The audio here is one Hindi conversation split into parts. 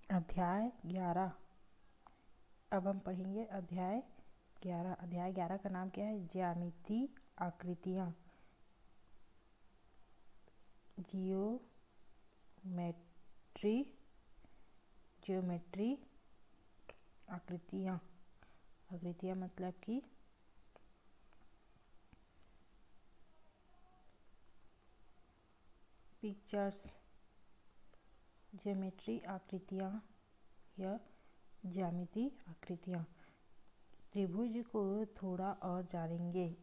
अध्याय 11। अब हम पढ़ेंगे अध्याय 11। अध्याय 11 का नाम क्या है? ज्यामितीय आकृतियाँ, ज्योमेट्री आकृतियाँ। आकृतियाँ मतलब कि पिक्चर्स। ज्योमेट्री आकृतियाँ या ज्यामितीय आकृतियाँ। त्रिभुज को थोड़ा और जानेंगे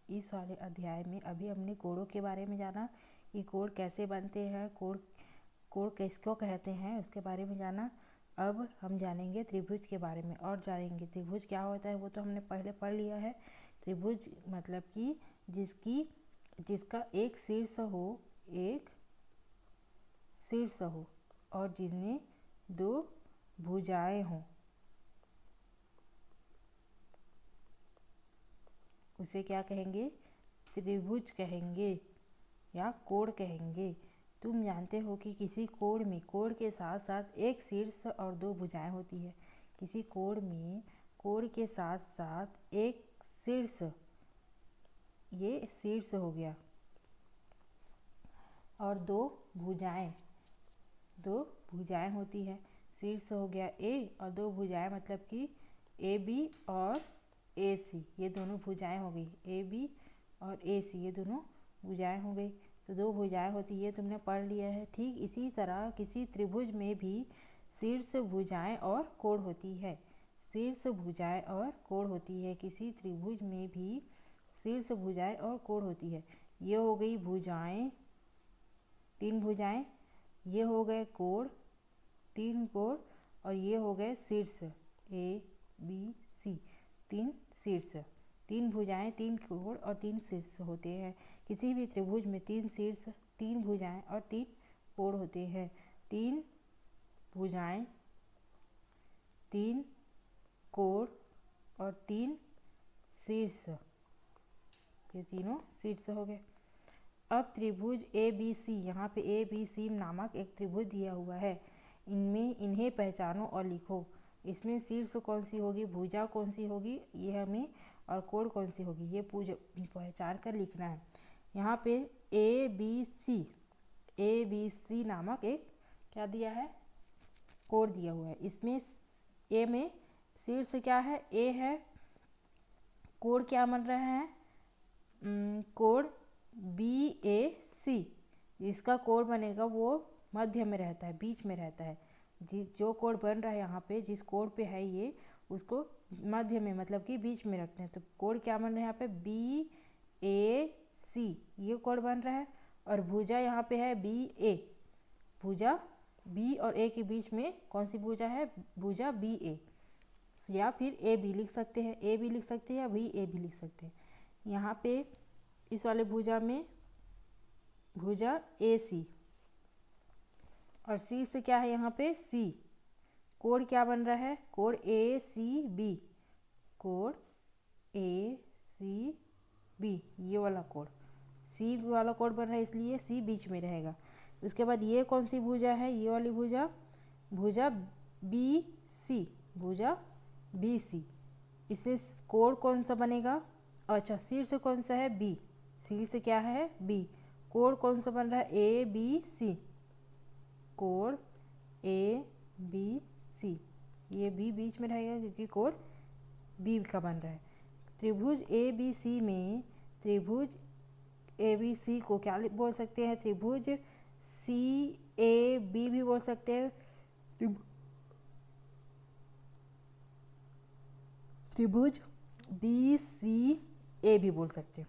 इस वाले अध्याय में। अभी हमने कोणों के बारे में जाना कि कोण कैसे बनते हैं, कोण किसको कहते हैं, उसके बारे में जाना। अब हम जानेंगे त्रिभुज के बारे में और जानेंगे त्रिभुज क्या होता है। वो तो हमने पहले पढ़ लिया है। त्रिभुज मतलब कि जिसका एक शीर्ष हो और जिसमें दो भुजाएं हों, उसे क्या कहेंगे? त्रिभुज कहेंगे या कोण कहेंगे। तुम जानते हो कि किसी कोण में कोण के साथ साथ एक शीर्ष और दो भुजाएं होती है। किसी कोण में कोण के साथ साथ एक शीर्ष, ये शीर्ष हो गया, और दो भुजाएं होती है। शीर्ष हो गया ए और दो भुजाएं मतलब कि ए बी और ए सी, ये दोनों भुजाएं हो गई। ए बी और ए सी ये दोनों भुजाएं हो गई। तो दो भुजाएं होती है, तुमने पढ़ लिया है। ठीक इसी तरह किसी त्रिभुज में भी शीर्ष भुजाएं और कोण होती है। शीर्ष भुजाएं और कोण होती है। किसी त्रिभुज में भी शीर्ष भुजाएं और कोण होती है। ये हो गई भुजाएं, तीन भुजाएं। ये हो गए कोण, तीन कोण। और ये हो गए शीर्ष, ए बी सी, तीन शीर्ष। तीन भुजाएं, तीन कोण और तीन शीर्ष होते हैं। किसी भी त्रिभुज में तीन शीर्ष, तीन भुजाएं और तीन कोण होते हैं। तीन भुजाएं, तीन कोण और तीन शीर्ष, ये तीनों शीर्ष हो गए। अब त्रिभुज ए बी सी, यहाँ पे ए बी सी नामक एक त्रिभुज दिया हुआ है। इन्हें पहचानो और लिखो। इसमें शीर्ष कौन सी होगी, भुजा कौन सी होगी, ये हमें, और कोण कौन सी होगी, ये पहचान कर लिखना है। यहाँ पे ए बी सी नामक एक क्या दिया है, कोण दिया हुआ है। इसमें ए में शीर्ष क्या है, ए है। कोण क्या बन रहा है, कोण बी ए सी। जिसका कोण बनेगा वो मध्य में रहता है, बीच में रहता है। जो कोण बन रहा है यहाँ पे, जिस कोण पे है ये, उसको मध्य में मतलब कि बीच में रखते हैं। तो कोण क्या बन रहा है यहाँ पे, बी ए सी, ये कोण बन रहा है। और भुजा यहाँ पे है बी ए। भुजा बी और ए के बीच में कौन सी भुजा है, भुजा बी ए। या फिर ए बी लिख सकते हैं, ए बी लिख सकते हैं या बी ए भी लिख सकते हैं। यहाँ पे इस वाले भुजा में भुजा ए सी, और शीर्ष क्या है यहाँ पे, सी। कोण क्या बन रहा है, कोण ए सी बी, कोण ए सी बी, ये वाला कोण, सी वाला कोण बन रहा है, इसलिए सी बीच में रहेगा। उसके बाद ये कौन सी भुजा है, ये वाली भुजा, भुजा बी सी, भुजा बी सी। इसमें कोण कौन सा बनेगा, अच्छा शीर्ष कौन सा है, बी। शीर्ष क्या है, बी। कोण कौन सा बन रहा है, ए बी सी, कोण ए बी सी, ये बी बीच में रहेगा क्योंकि कोण बी का बन रहा है। त्रिभुज ए बी सी में, त्रिभुज ए बी सी को क्या बोल सकते हैं, त्रिभुज सी ए बी भी बोल सकते हैं, त्रिभुज बी सी ए भी बोल सकते हैं,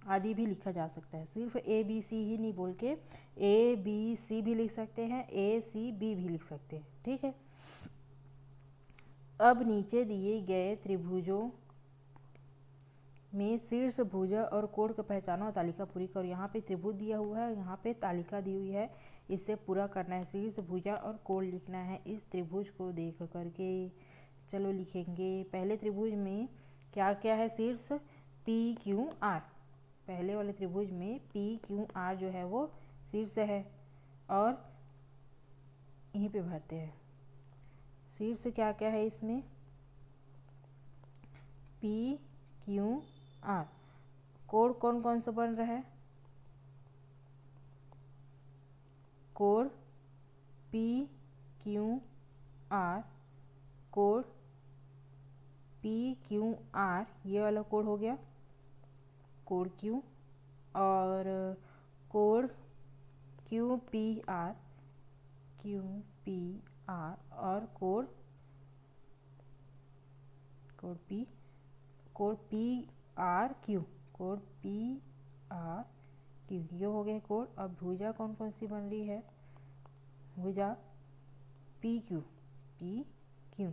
आदि भी लिखा जा सकता है। सिर्फ ए बी सी ही नहीं बोल के ए बी सी भी लिख सकते हैं, ए सी बी भी लिख सकते हैं। ठीक है। अब नीचे दिए गए त्रिभुजों में शीर्ष भुजा और कोण का पहचानो और तालिका पूरी करो। यहाँ पे त्रिभुज दिया हुआ है, यहाँ पे तालिका दी हुई है, इससे पूरा करना है। शीर्ष भुजा और कोण लिखना है इस त्रिभुज को देख करके। चलो लिखेंगे। पहले त्रिभुज में क्या क्या है, शीर्ष पी क्यू आर। पहले वाले त्रिभुज में पी क्यू आर जो है वो शीर्ष है, और यहीं पे भरते हैं शीर्ष क्या क्या है इसमें, पी क्यू आर। कोण कौन कौन सा बन रहा है, कोण पी क्यू आर, कोण पी क्यू आर, ये वाला कोण हो गया कोण क्यू, और कोण Q P R, Q P R, और कोण पी आर क्यू, कोण पी आर क्यू, ये हो गए कोण। अब भुजा कौन कौन सी बन रही है, भुजा P Q, P Q,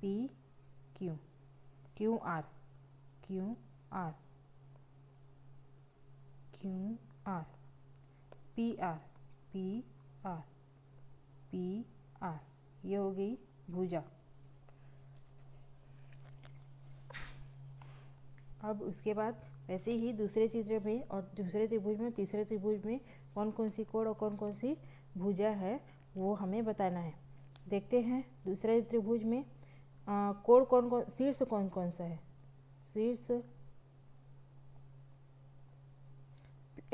P Q, Q R, Q R, Q R, P R, P R, P R, ये हो गई भुजा। अब उसके बाद वैसे ही दूसरे चित्र में और दूसरे त्रिभुज में, तीसरे त्रिभुज में कौन कौन सी कोण और कौन कौन सी भुजा है वो हमें बताना है। देखते हैं दूसरे त्रिभुज में कोण कौन कौन, शीर्ष कौन कौन सा है, शीर्ष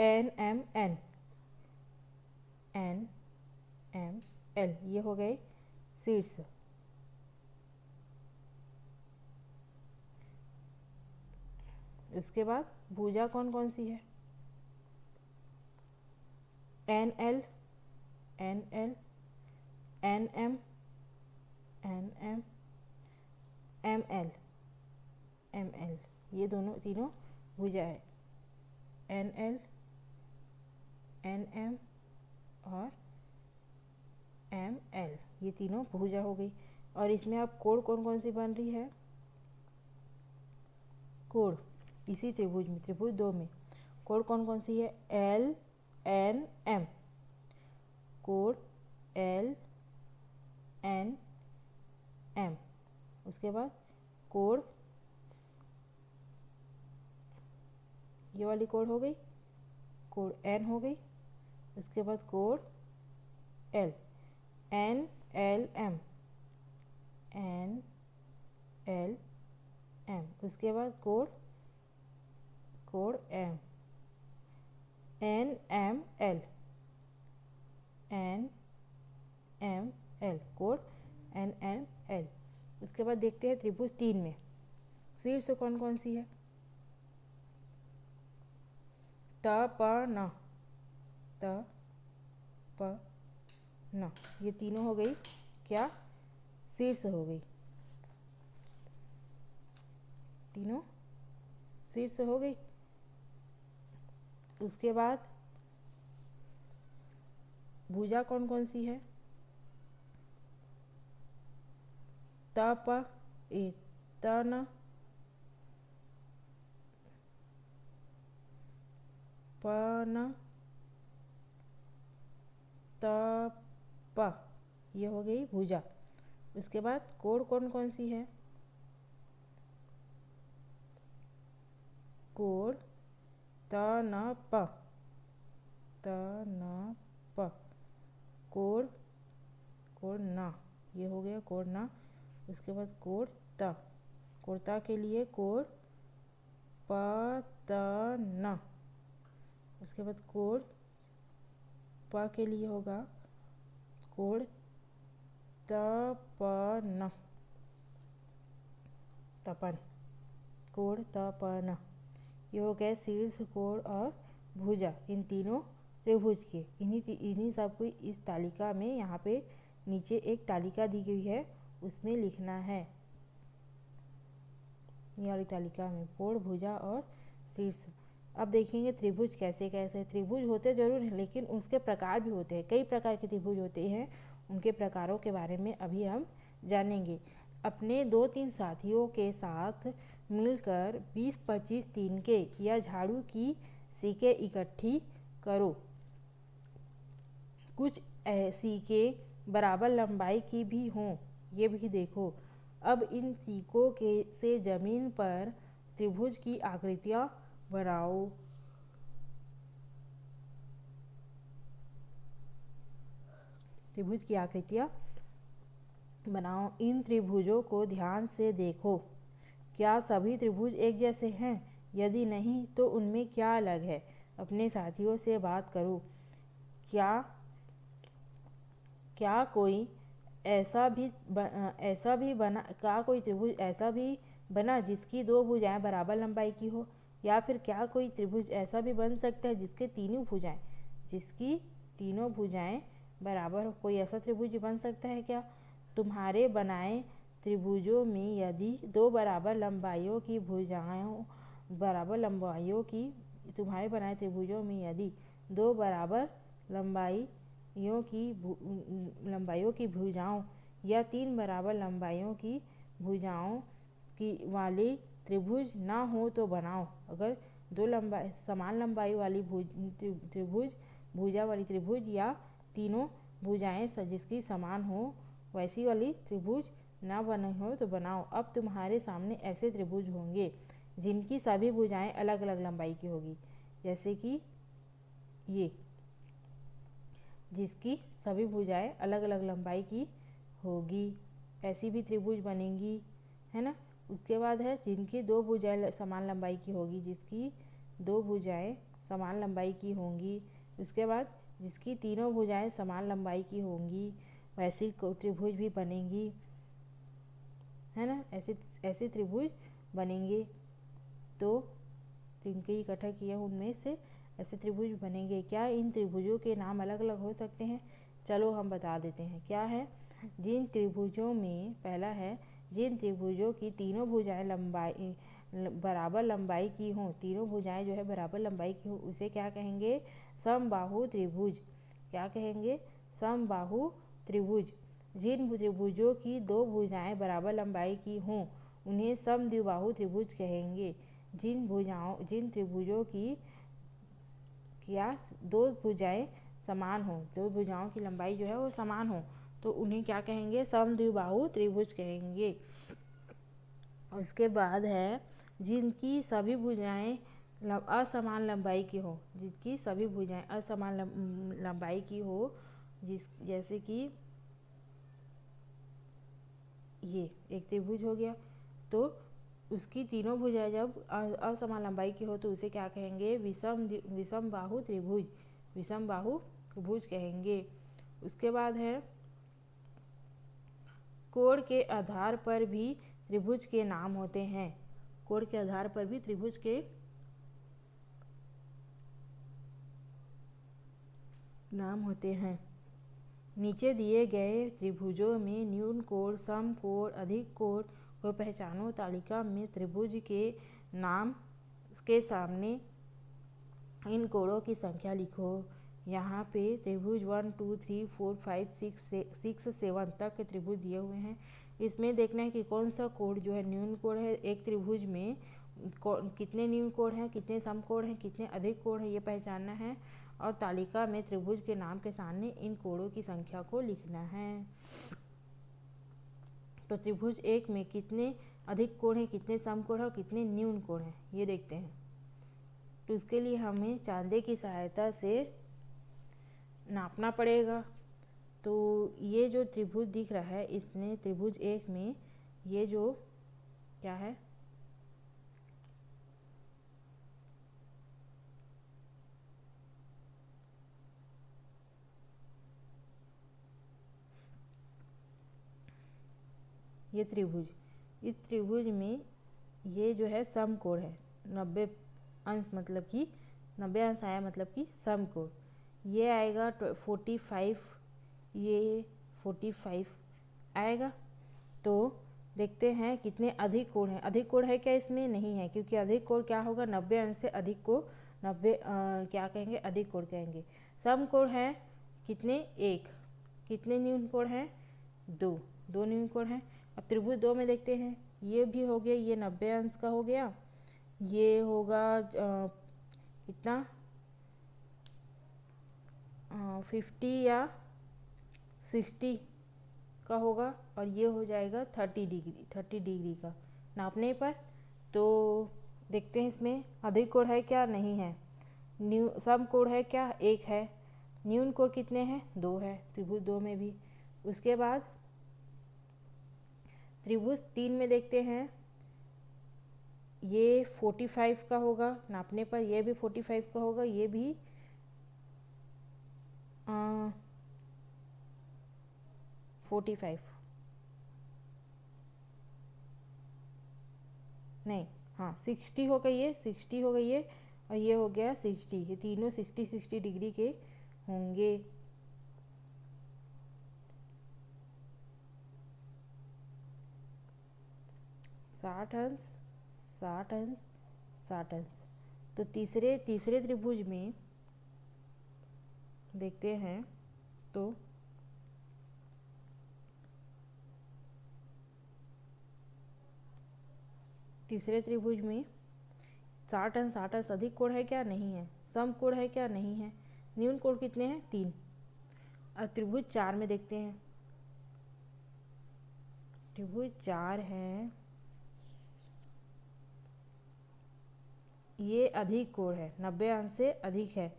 N M N, N M L, ये हो गए शीर्ष। उसके बाद भुजा कौन कौन सी है, N L, N L, N M, N M, M L, M L, ये दोनों तीनों भुजा है, एन एल, एन एम और एम एल, ये तीनों भुजा हो गई। और इसमें अब कोण कौन कौन सी बन रही है, कोण इसी त्रिभुज में, त्रिभुज 2 में कोण कौन कौन सी है, एल एन एम, कोण एल एन एम। उसके बाद कोण, ये वाली कोण हो गई, कोण एन हो गई। उसके बाद कोण L, N L M, N L M. उसके बाद कोण M, N M L, N M L, कोण एन एम एल। उसके बाद देखते हैं त्रिभुज 3 में शीर्ष कौन कौन सी है, त प न, त प न, ये तीनों हो गई क्या, शीर्ष हो गई, तीनों शीर्ष हो गई। उसके बाद भुजा कौन कौन सी है, त प ए, त न, प न, त प, ये हो गई भुजा। उसके बाद कोण कौन कौन सी है, कोण त न प, त न प, कोण न, ये हो गया कोण न। उसके बाद कोण त के लिए कोण प त न। उसके बाद कोण प के लिए होगा कोण त प न, तपन, कोण त प न, ये हो गए शीर्ष, कोण और भुजा इन तीनों त्रिभुज के। इन्हीं सब को इस तालिका में यहाँ पे नीचे एक तालिका दी गई है, उसमें लिखना है। ये वाली तालिका में कोण, भुजा और शीर्ष। अब देखेंगे त्रिभुज कैसे कैसे, त्रिभुज होते जरूर हैं लेकिन उसके प्रकार भी होते हैं, कई प्रकार के त्रिभुज होते हैं, उनके प्रकारों के बारे में अभी हम जानेंगे। अपने 2-3 साथियों के साथ मिलकर 20-25 तिनके या झाड़ू की सीकें इकट्ठी करो। कुछ सीकें बराबर लंबाई की भी हों, ये भी देखो। अब इन सीकों के से जमीन पर त्रिभुज की आकृतियाँ बनाओ। त्रिभुज की आकृतियाँ बनाओ। इन त्रिभुजों को ध्यान से देखो। क्या सभी त्रिभुज एक जैसे हैं? यदि नहीं तो उनमें क्या अलग है? अपने साथियों से बात करो। क्या क्या कोई त्रिभुज ऐसा भी बना जिसकी दो भुजाएं बराबर लंबाई की हो? या फिर क्या कोई त्रिभुज ऐसा भी बन सकता है जिसकी तीनों भुजाएं बराबर हो? कोई ऐसा त्रिभुज बन सकता है क्या? तुम्हारे बनाए त्रिभुजों में यदि दो बराबर लंबाइयों की तुम्हारे बनाए त्रिभुजों में यदि दो बराबर लंबाइयों की भुजाओं या तीन बराबर लंबाइयों की भुजाओं की वाले त्रिभुज ना हो तो बनाओ। अगर दो समान लंबाई वाली भुजा वाली त्रिभुज या तीनों भुजाएं जिसकी समान हो वैसी वाली त्रिभुज ना बने हो तो बनाओ। अब तुम्हारे सामने ऐसे त्रिभुज होंगे जिनकी सभी भुजाएं अलग अलग लंबाई की होगी, जैसे कि ये, जिसकी सभी भुजाएं अलग अलग लंबाई की होगी, ऐसी भी त्रिभुज बनेंगी, है ना। उसके बाद है जिनकी दो भुजाएं समान लंबाई की होगी, जिसकी दो भुजाएं समान लंबाई की होंगी। उसके बाद जिसकी तीनों भुजाएं समान लंबाई की होंगी, वैसी त्रिभुज भी बनेंगी, है ना। ऐसे त्रिभुज बनेंगे। तो जिनके इकट्ठा किए उनमें से ऐसे त्रिभुज बनेंगे। क्या इन त्रिभुजों के नाम अलग अलग हो सकते हैं? चलो हम बता देते हैं। क्या है? जिन त्रिभुजों में पहला है, जिन त्रिभुजों की तीनों भुजाएं बराबर लंबाई की हों, तीनों भुजाएं जो है बराबर लंबाई की हो, उसे क्या कहेंगे? समबाहु त्रिभुज। क्या कहेंगे? समबाहु त्रिभुज। जिन त्रिभुजों की दो भुजाएं बराबर लंबाई की हों उन्हें समद्विबाहु त्रिभुज कहेंगे। जिन त्रिभुजों की दो भुजाएं समान हो, दो भुजाओं की लंबाई जो है वो समान हो, तो उन्हें क्या कहेंगे? समद्विबाहु त्रिभुज कहेंगे। उसके बाद है जिनकी सभी भुजाएं असमान लंबाई की हो, जिनकी सभी भुजाएं असमान लंबाई की हो, जैसे कि ये एक त्रिभुज हो गया, तो उसकी तीनों भुजाएं जब असमान लंबाई की हो तो उसे क्या कहेंगे? विषम बाहु त्रिभुज, विषम बाहु त्रिभुज कहेंगे। उसके बाद है कोण के आधार पर भी त्रिभुज के नाम होते हैं। कोण के आधार पर भी त्रिभुज के नाम होते हैं। नीचे दिए गए त्रिभुजों में न्यून कोण, सम कोण, अधिक कोण को पहचानो। तालिका में त्रिभुज के नाम के सामने इन कोणों की संख्या लिखो। यहाँ पे त्रिभुज 1 2 3 4 5 6 7 तक के त्रिभुज दिए हुए हैं। इसमें देखना है कि कौन सा कोण जो है न्यून कोण है। एक त्रिभुज में कितने न्यून कोण हैं, कितने सम कोण हैं, कितने अधिक कोण हैं, ये पहचानना है। और तालिका में त्रिभुज के नाम के सामने इन कोणों की संख्या को लिखना है। तो त्रिभुज एक में कितने अधिक कोण हैं, कितने सम कोण हैं और कितने न्यून कोण हैं, ये देखते हैं। तो इसके लिए हमें चांदे की सहायता से नापना पड़ेगा। तो ये जो त्रिभुज दिख रहा है, इसमें त्रिभुज एक में ये जो क्या है, ये त्रिभुज, इस त्रिभुज में ये जो है समकोण है, 90 अंश, मतलब कि 90 अंश आया मतलब कि समकोण। ये आएगा 45, ये 45 आएगा। तो देखते हैं कितने अधिक कोण है। अधिक कोण है क्या? इसमें नहीं है, क्योंकि अधिक कोण क्या होगा? 90 अंश से अधिक को 90 क्या कहेंगे? अधिक कोण कहेंगे। सम कोण है कितने? एक। कितने न्यून कोण है? दो न्यून कोण है। अब त्रिभुज दो में देखते हैं। ये भी हो गया, ये 90 अंश का हो गया, ये होगा कितना 50 या 60 का होगा, और ये हो जाएगा 30 डिग्री का नापने पर। तो देखते हैं इसमें अधिक कोण है क्या? नहीं है। सम कोण है क्या? एक है। न्यून कोण कितने हैं? दो है त्रिभुज दो में भी। उसके बाद त्रिभुज 3 में देखते हैं, ये 45 का होगा नापने पर, ये भी 45 का होगा, ये भी 45 नहीं, हाँ 60 हो गई, ये 60 हो गई है, और ये हो गया 60, ये तीनों 60 डिग्री के होंगे। साठ अंश, 60 अंश, 60 अंश। तो तीसरे त्रिभुज में देखते हैं, तो तीसरे त्रिभुज में 60 अंश, 60 अंश अधिक कोण है क्या? नहीं है। सम कोण है क्या? नहीं है। न्यून कोण कितने हैं? 3। अब त्रिभुज 4 में देखते हैं, त्रिभुज 4 है, ये अधिक कोण है, 90 अंश से अधिक है।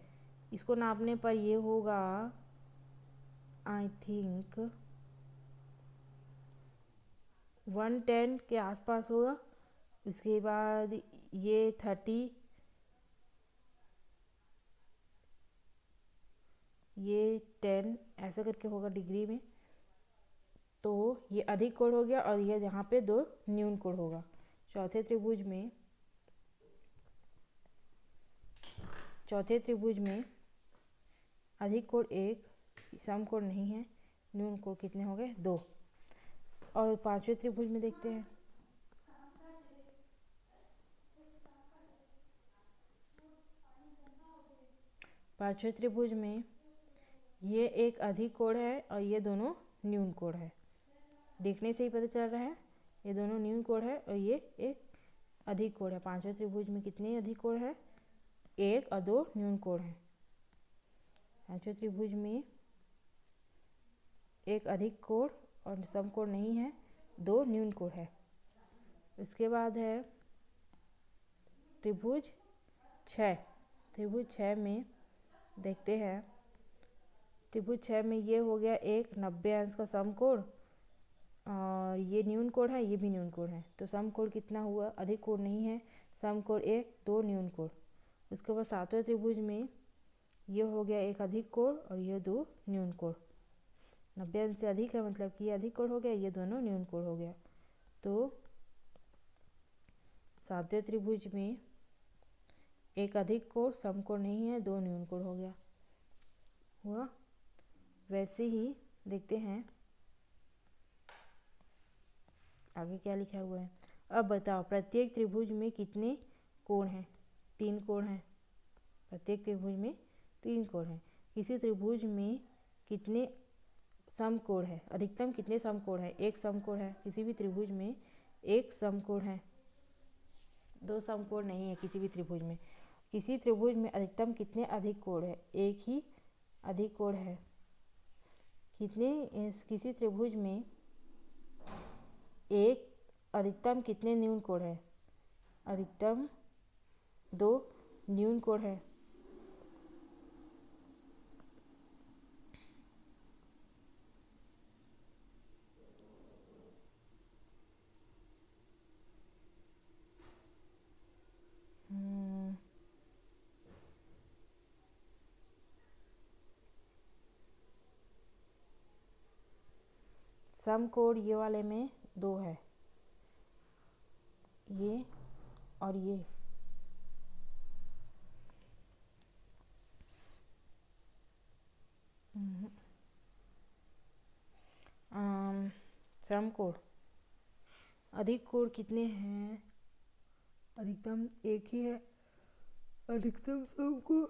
इसको नापने पर ये होगा आई थिंक 110 के आसपास होगा। उसके बाद ये 30, ये 10 ऐसा करके होगा डिग्री में। तो ये अधिक कोण हो गया, और ये यहाँ पे 2 न्यून कोण होगा। चौथे त्रिभुज में अधिक कोण 1, सम कोण नहीं है, न्यून कोण कितने हो गए? 2। और पांचवें त्रिभुज में देखते हैं, पांचवें त्रिभुज में ये एक अधिक कोण है और ये दोनों न्यून कोण है। देखने से ही पता चल रहा है, ये दोनों न्यून कोण है और ये एक अधिक कोण है। पांचवें त्रिभुज में कितने अधिक कोण है? 1 और 2 न्यून कोण है। पांचवें त्रिभुज में एक अधिक कोण और सम कोण नहीं है, 2 न्यून कोण है। उसके बाद है त्रिभुज 6। त्रिभुज 6 में देखते हैं, त्रिभुज 6 में ये हो गया एक 90 अंश का सम कोण, और ये न्यून कोण है, ये भी न्यून कोण है। तो सम कोण कितना हुआ? अधिक कोण नहीं है, सम कोण 1, 2 न्यून कोण। उसके बाद सातवें त्रिभुज में ये हो गया एक अधिक कोण और ये 2 न्यून कोण। 90 अंश से अधिक है, मतलब कि ये अधिक कोण हो गया, ये दोनों न्यून कोण हो गया। तो सातवें त्रिभुज में एक अधिक कोण, सम कोण नहीं है, 2 न्यून कोण हो गया हुआ। वैसे ही देखते हैं आगे क्या लिखा हुआ है। अब बताओ प्रत्येक त्रिभुज में कितने कोण हैं? 3 कोण हैं। प्रत्येक त्रिभुज में 3 कोण हैं। किसी त्रिभुज में कितने सम कोण है? अधिकतम कितने सम कोण है? 1 सम कोण है। किसी भी त्रिभुज में 1 सम कोण है, 2 सम कोण नहीं है किसी भी त्रिभुज में। किसी त्रिभुज में अधिकतम कितने अधिक कोण है? 1 ही अधिक कोण है। किसी त्रिभुज में एक अधिकतम कितने न्यून कोण है? अधिकतम 2 न्यून कोण है। सम कोण ये वाले में 2 है, ये और ये। सम कोण, अधिक कोण कितने हैं? अधिकतम 1 ही है। अधिकतम सम कोण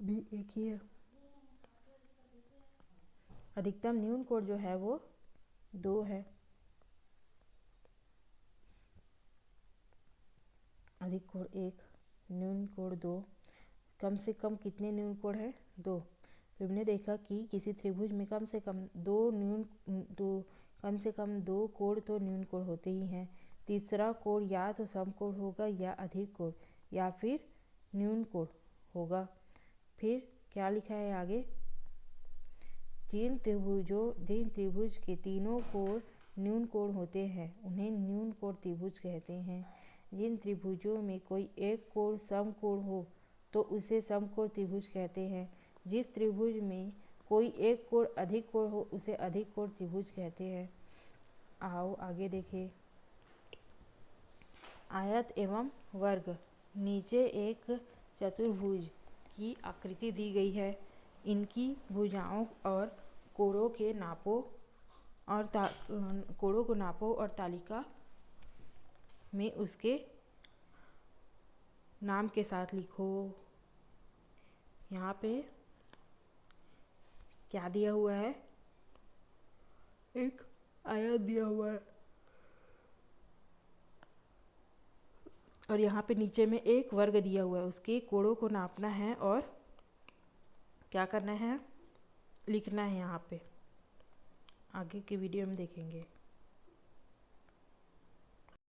भी 1 ही है। अधिकतम न्यून कोण जो है वो 2 है। अधिक कोण 1, न्यून कोण 2। कम से कम कितने न्यून कोण है? 2। तो हमने देखा कि किसी त्रिभुज में कम से कम दो कोण तो न्यून कोण होते ही हैं। तीसरा कोण या तो सम कोण होगा या अधिक कोण या फिर न्यून कोण होगा। फिर क्या लिखा है आगे? जिन त्रिभुज के तीनों कोण न्यून कोण होते हैं उन्हें न्यून कोण त्रिभुज कहते हैं। जिन त्रिभुजों में कोई एक कोण समकोण हो तो उसे समकोण त्रिभुज कहते हैं। जिस त्रिभुज में कोई एक कोण अधिक कोण हो उसे अधिक कोण त्रिभुज कहते हैं। आओ आगे देखें। आयत एवं वर्ग। नीचे एक चतुर्भुज की आकृति दी गई है। इनकी भुजाओं और कोणों को नापो और तालिका में उसके नाम के साथ लिखो। यहाँ पे क्या दिया हुआ है? एक आयत दिया हुआ है और यहाँ पे नीचे में एक वर्ग दिया हुआ है। उसके कोणों को नापना है और क्या करना है? लिखना है यहाँ पे। आगे की वीडियो में देखेंगे।